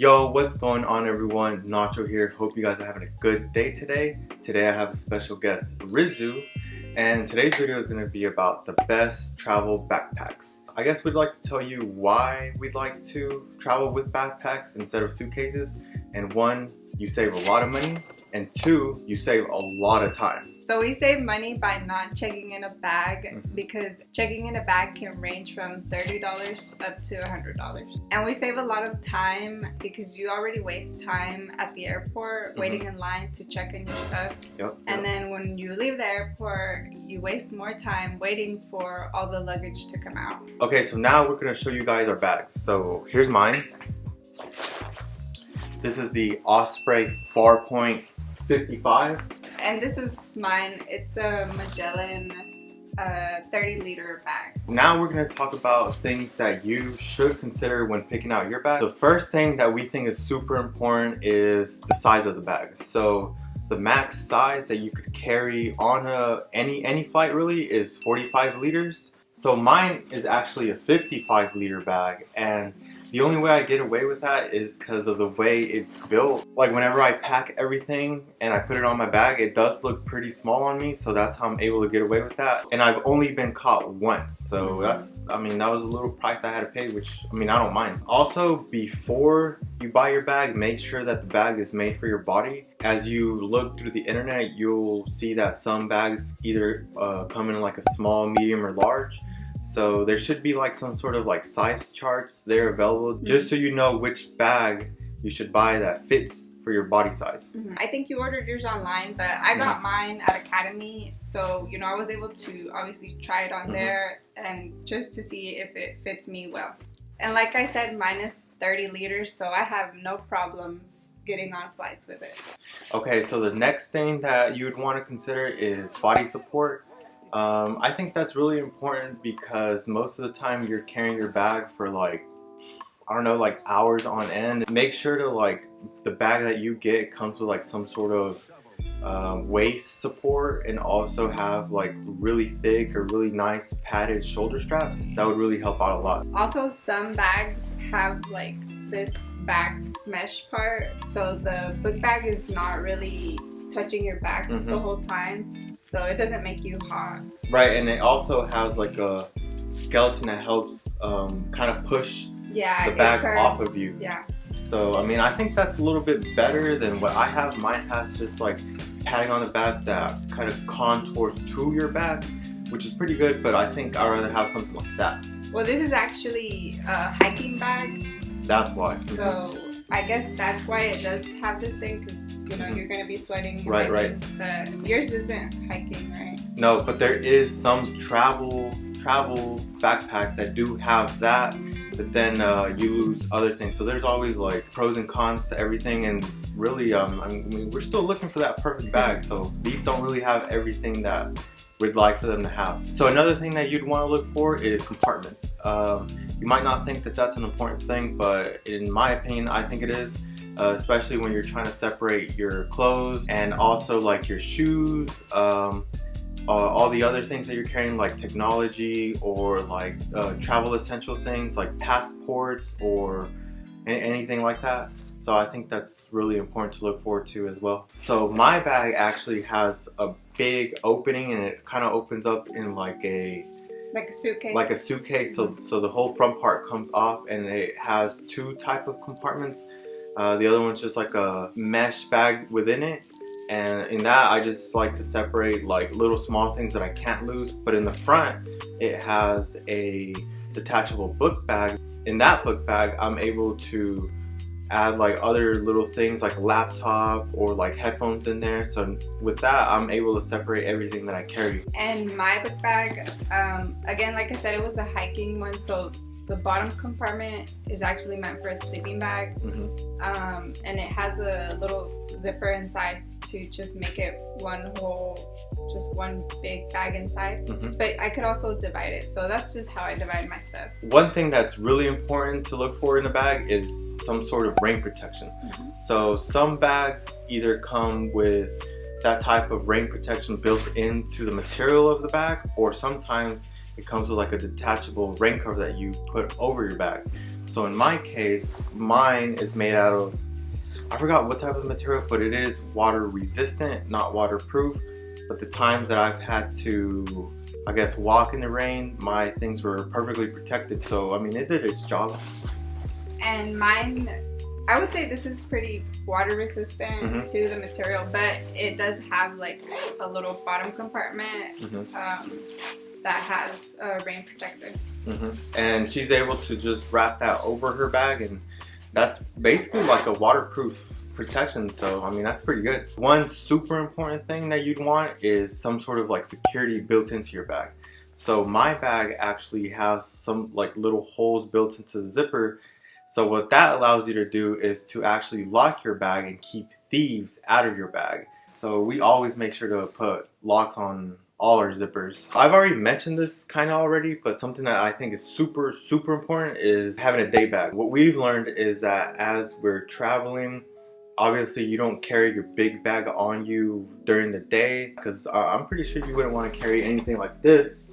Yo, what's going on everyone? Ignacio here. Hope you guys are having a good day today. Today I have a special guest, Rizu, and today's video is going to be about the best travel backpacks. I guess we'd like to tell you why we'd like to travel with backpacks instead of suitcases. And one, you save a lot of money, and two, you save a lot of time. So we save money by not checking in a bag because checking in a bag can range from $30 up to $100. And we save a lot of time because you already waste time at the airport waiting in line to check in your stuff. And then when you leave the airport, you waste more time waiting for all the luggage to come out. Okay, so now we're going to show you guys our bags. So here's mine. This is the Osprey Farpoint 55. And this is mine. It's a Magellan 30-liter bag. Now we're going to talk about things that you should consider when picking out your bag. The first thing that we think is super important is the size of the bag. So the max size that you could carry on any flight really is 45 liters. So mine is actually a 55 liter bag, and the only way I get away with that is because of the way it's built. Like whenever I pack everything and I put it on my bag, it does look pretty small on me, so that's how I'm able to get away with that. And I've only been caught once, so that was a little price I had to pay, which, I don't mind. Also, before you buy your bag, make sure that the bag is made for your body. As you look through the internet, you'll see that some bags either come in like a small, medium, or large. So there should be like some sort of like size charts there available, just so you know which bag you should buy that fits for your body size. I think you ordered yours online, but I got mine at Academy, so I was able to obviously try it on there and just to see if it fits me well. And like I said, mine is 30 liters, so I have no problems getting on flights with it. Okay, so the next thing that you would want to consider is body support. I think that's really important because most of the time you're carrying your bag for like hours on end. Make sure to the bag that you get comes with like some sort of waist support, and also have like really thick or really nice padded shoulder straps. That would really help out a lot. Also, some bags have like this back mesh part, so the book bag is not really touching your back the whole time, so it doesn't make you hot. Right, and it also has like a skeleton that helps kind of push the bag off of you. Yeah. So I think that's a little bit better than what I have. Mine has just like padding on the back that kind of contours to your back, which is pretty good, but I think I'd rather have something like that. Well, this is actually a hiking bag. That's why. So I guess that's why it does have this thing, because you're going to be sweating. Right. But yours isn't hiking, right? No, but there is some travel backpacks that do have that, but then you lose other things. So there's always like pros and cons to everything, and really, we're still looking for that perfect bag. So these don't really have everything that we'd like for them to have. So another thing that you'd want to look for is compartments. You might not think that that's an important thing, but in my opinion, I think it is. Especially when you're trying to separate your clothes and also like your shoes, all the other things that you're carrying, like technology or like travel essential things like passports or anything like that. So I think that's really important to look forward to as well. So my bag actually has a big opening, and it kind of opens up in like a suitcase. Like a suitcase. So the whole front part comes off, and it has two type of compartments. The other one's just like a mesh bag within it, and in that I just like to separate like little small things that I can't lose. But in the front, it has a detachable book bag. In that book bag, I'm able to add like other little things like a laptop or like headphones in there. So with that, I'm able to separate everything that I carry. And my book bag, again, like I said, it was a hiking one, so the bottom compartment is actually meant for a sleeping bag, and it has a little zipper inside to just make it one big bag inside. But I could also divide it, so that's just how I divide my stuff. One thing that's really important to look for in a bag is some sort of rain protection. So some bags either come with that type of rain protection built into the material of the bag, or sometimes it comes with like a detachable rain cover that you put over your bag. So in my case, mine is made out of, I forgot what type of material, but it is water resistant, not waterproof. But the times that I've had to, I guess, walk in the rain, my things were perfectly protected. So, I mean, it did its job. And mine, I would say this is pretty water resistant to the material, but it does have like a little bottom compartment that has a rain protector. And she's able to just wrap that over her bag, and that's basically like a waterproof protection. So I mean, that's pretty good. One super important thing that you'd want is some sort of like security built into your bag. So my bag actually has some like little holes built into the zipper. So what that allows you to do is to actually lock your bag and keep thieves out of your bag. So we always make sure to put locks on all our zippers. I've already mentioned this kind of already, but something that I think is super important is having a day bag. What we've learned is that as we're traveling, obviously you don't carry your big bag on you during the day, because I'm pretty sure you wouldn't want to carry anything like this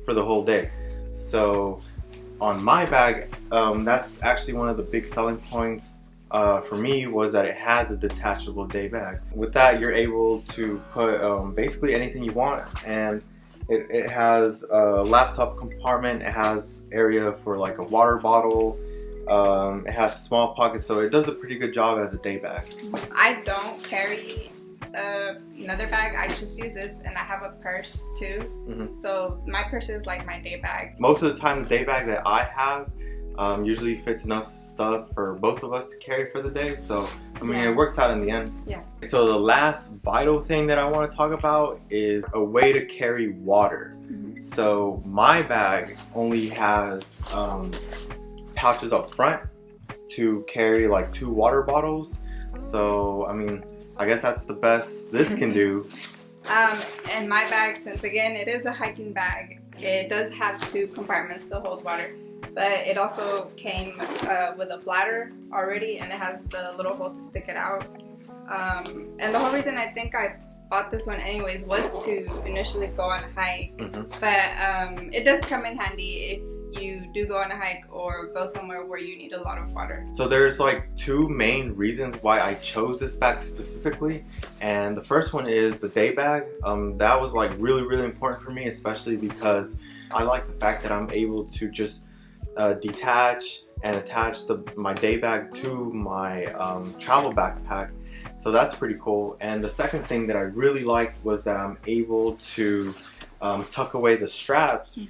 for the whole day. So on my bag, that's actually one of the big selling points for me, was that it has a detachable day bag. With that, you're able to put basically anything you want, and it has a laptop compartment, it has area for like a water bottle, it has small pockets, so it does a pretty good job as a day bag. I don't carry another bag, I just use this, and I have a purse too. So my purse is like my day bag. Most of the time, the day bag that I have usually fits enough stuff for both of us to carry for the day. So I mean, it works out in the end. So the last vital thing that I want to talk about is a way to carry water. So my bag only has pouches up front to carry like 2 water bottles. So I mean, I guess that's the best this can do. And my bag, since again it is a hiking bag, it does have 2 compartments to hold water, but it also came with a bladder already, and it has the little hole to stick it out. And the whole reason I think I bought this one anyways was to initially go on a hike, but it does come in handy if you do go on a hike or go somewhere where you need a lot of water. So there's like 2 main reasons why I chose this bag specifically, and the first one is the day bag. That was like really important for me, especially because I like the fact that I'm able to just detach and attach my day bag to my travel backpack. So that's pretty cool. And the second thing that I really liked was that I'm able to tuck away the straps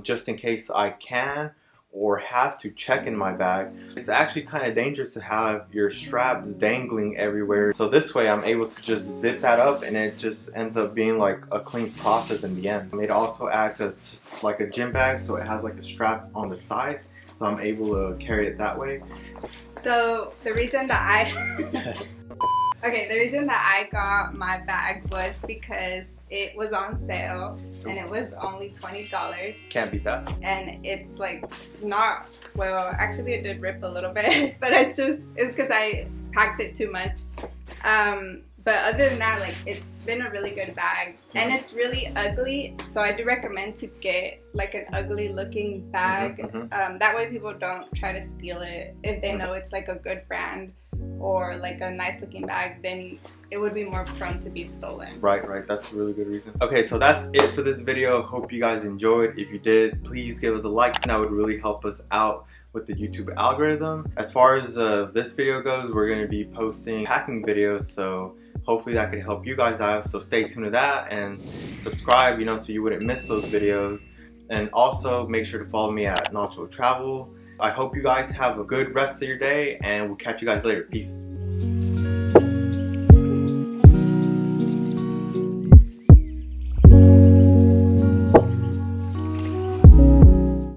just in case I can or have to check in my bag. It's actually kind of dangerous to have your straps dangling everywhere. So this way I'm able to just zip that up, and it just ends up being like a clean process in the end. It also acts as like a gym bag, so it has like a strap on the side, so I'm able to carry it that way. So the reason that the reason that I got my bag was because it was on sale and it was only $20. Can't beat that. And it's like not, well, actually it did rip a little bit, but it's because I packed it too much. But other than that, like, it's been a really good bag, and it's really ugly, so I do recommend to get like an ugly looking bag. That way people don't try to steal it. If they know it's like a good brand or like a nice looking bag, then it would be more prone to be stolen. Right, that's a really good reason. Okay, so that's it for this video. Hope you guys enjoyed. If you did, please give us a like. That would really help us out with the YouTube algorithm. As far as this video goes, we're going to be posting packing videos, so hopefully that could help you guys out. So stay tuned to that and subscribe, so you wouldn't miss those videos. And also make sure to follow me at LowePro Travel. I hope you guys have a good rest of your day, and we'll catch you guys later. Peace.